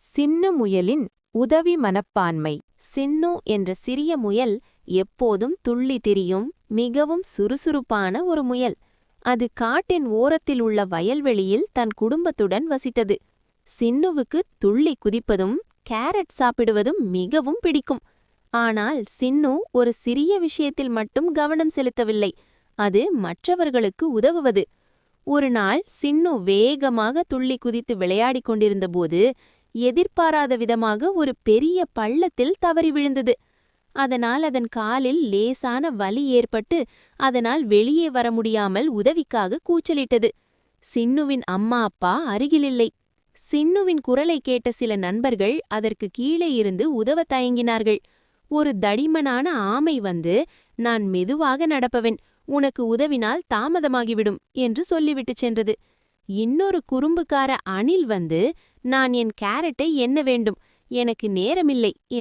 சின்னு முயலின் உதவி மனப்பான்மை. சின்னு என்ற சிறிய முயல் எப்போதும் துள்ளி திரியும் மிகவும் சுறுசுறுப்பான ஒரு முயல். அது காட்டின் ஓரத்தில் உள்ள வயல்வெளியில் தன் குடும்பத்துடன் வசித்தது. சின்னுவுக்கு துள்ளி குதிப்பதும் கேரட் சாப்பிடுவதும் மிகவும் பிடிக்கும். ஆனால் சின்னு ஒரு சிறிய விஷயத்தில் மட்டும் கவனம் செலுத்தவில்லை, அது மற்றவர்களுக்கு உதவுவது. ஒரு நாள் சின்னு வேகமாக துள்ளி குதித்து விளையாடிக் கொண்டிருந்தபோது எதிர்பாராத விதமாக ஒரு பெரிய பள்ளத்தில் தவறி விழுந்தது. அதனால் அதன் காலில் லேசான வலி ஏற்பட்டு அதனால் வெளியே வர முடியாமல் உதவிக்காக கூச்சலிட்டது. சின்னுவின் அம்மா அப்பா அருகிலில்லை. சின்னுவின் குரலை கேட்ட சில நண்பர்கள் அதற்கு கீழே இருந்து உதவ தயங்கினார்கள். ஒரு தடிமனான ஆமை வந்து, "நான் மெதுவாக நடப்பவன், உனக்கு உதவினால் தாமதமாகிவிடும்" என்று சொல்லிவிட்டு சென்றது. இன்னொரு குறும்புக்கார அணில் வந்து, "நான் என் கேரட்டை எண்ண வேண்டும், எனக்கு நேரமில்லை"